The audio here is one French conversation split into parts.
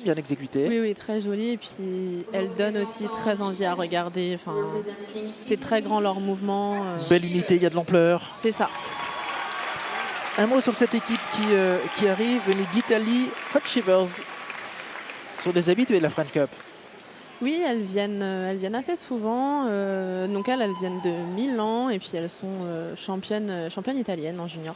Bien exécuté. Oui, oui, très jolie. Et puis, elle donne aussi très envie à regarder. Enfin, c'est très grand leur mouvement. Belle unité, il y a de l'ampleur. C'est ça. Un mot sur cette équipe qui arrive, venue d'Italie, Hot Shivers. Ce sont des habitués de la French Cup. Oui, elles viennent assez souvent. Donc elles viennent de Milan et puis elles sont championnes italiennes en junior.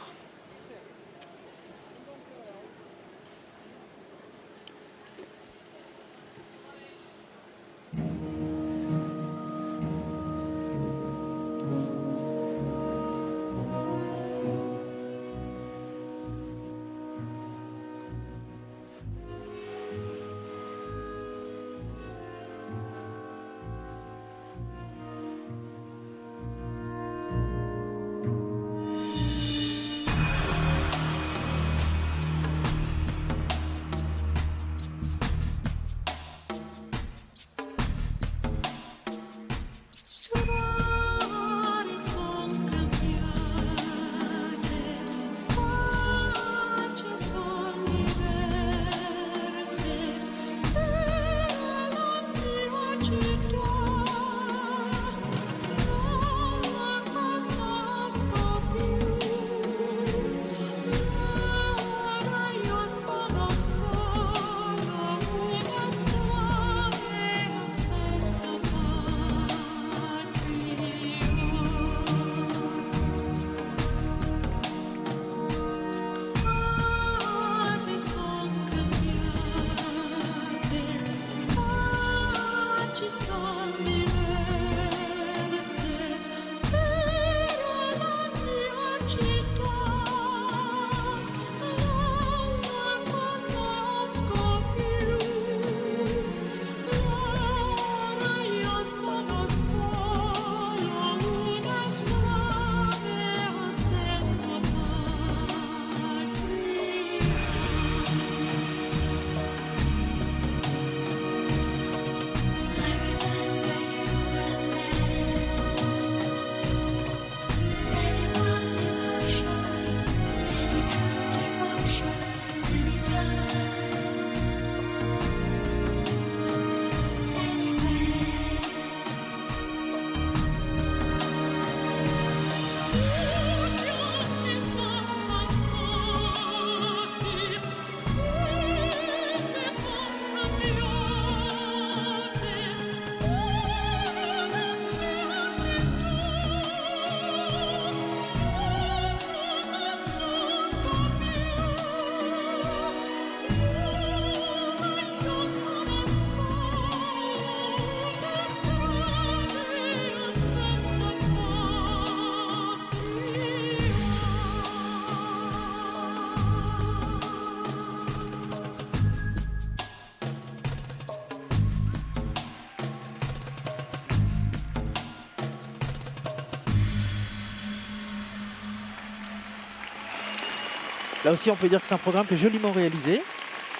Là aussi, on peut dire que c'est un programme qui est joliment réalisé.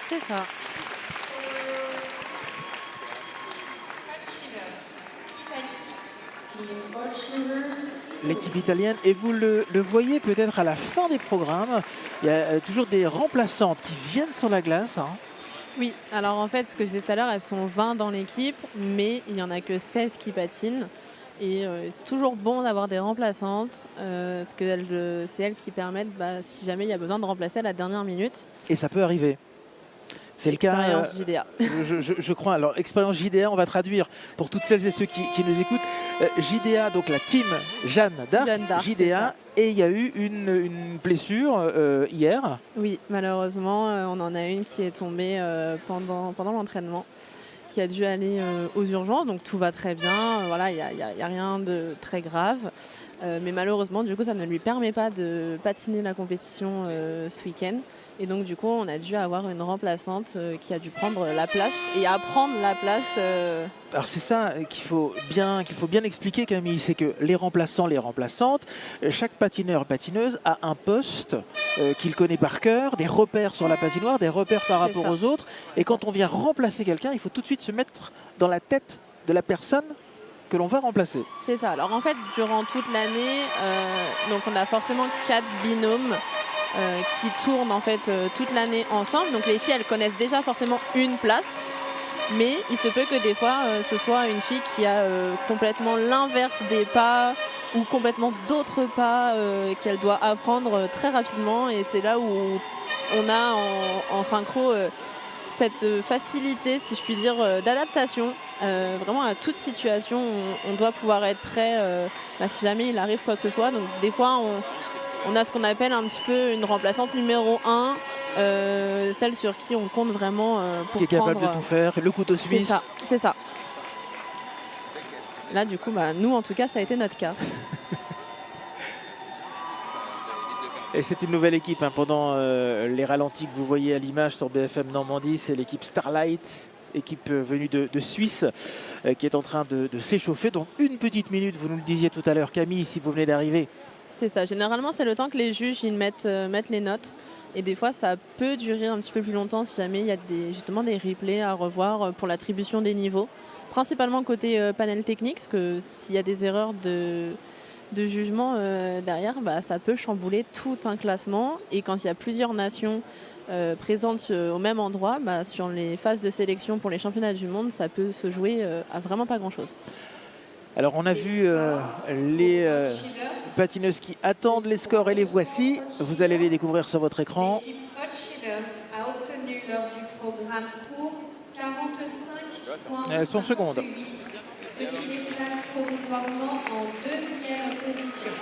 C'est ça. L'équipe italienne, et vous le voyez peut-être à la fin des programmes, il y a toujours des remplaçantes qui viennent sur la glace. Oui, alors en fait, ce que je disais tout à l'heure, elles sont 20 dans l'équipe, mais il n'y en a que 16 qui patinent. Et c'est toujours bon d'avoir des remplaçantes, parce que c'est elles qui permettent, si jamais il y a besoin de remplacer à la dernière minute. Et ça peut arriver. C'est le cas. Expérience JDA. Je crois. Alors, expérience JDA, on va traduire pour toutes celles et ceux qui nous écoutent. JDA, donc la team Jeanne d'Arc, JDA, et il y a eu une blessure hier. Oui, malheureusement, on en a une qui est tombée pendant l'entraînement, qui a dû aller aux urgences, donc tout va très bien. Voilà, il n'y a rien de très grave. Mais malheureusement, du coup, ça ne lui permet pas de patiner la compétition ce week-end. Et donc, du coup, on a dû avoir une remplaçante qui a dû prendre la place et apprendre la place. Alors, c'est ça qu'il faut bien expliquer, Camille, c'est que les remplaçants, les remplaçantes, chaque patineur, patineuse a un poste qu'il connaît par cœur, des repères sur la patinoire, des repères par rapport aux autres. Et quand on vient remplacer quelqu'un, il faut tout de suite se mettre dans la tête de la personne que l'on va remplacer. C'est ça. Alors en fait, durant toute l'année, donc on a forcément 4 binômes qui tournent en fait toute l'année ensemble. Donc les filles, elles connaissent déjà forcément une place. Mais il se peut que des fois, ce soit une fille qui a complètement l'inverse des pas ou complètement d'autres pas qu'elle doit apprendre très rapidement. Et c'est là où on a en synchro cette facilité, si je puis dire, d'adaptation. Vraiment à toute situation, on doit pouvoir être prêt si jamais il arrive quoi que ce soit. Donc des fois, on a ce qu'on appelle un petit peu une remplaçante numéro 1. Celle sur qui on compte vraiment pour qui est capable de tout faire, le couteau suisse. C'est ça. Là, du coup, nous, en tout cas, ça a été notre cas. Et c'est une nouvelle équipe pendant les ralentis que vous voyez à l'image sur BFM Normandie. C'est l'équipe Starlight, équipe venue de Suisse, qui est en train de s'échauffer. Donc une petite minute, vous nous le disiez tout à l'heure, Camille, si vous venez d'arriver. C'est ça. Généralement, c'est le temps que les juges ils mettent les notes. Et des fois, ça peut durer un petit peu plus longtemps si jamais il y a justement des replays à revoir pour l'attribution des niveaux. Principalement côté panel technique, parce que s'il y a des erreurs de jugement derrière, ça peut chambouler tout un classement. Et quand il y a plusieurs nations présentes au même endroit, sur les phases de sélection pour les championnats du monde, ça peut se jouer à vraiment pas grand-chose. Alors on a vu les patineuses qui attendent les scores et les voici. Vous allez les découvrir sur votre écran. L'équipe Hot Shivers a obtenu lors du programme court 45 Elles sont secondes. ce qui les place provisoirement en deuxième position.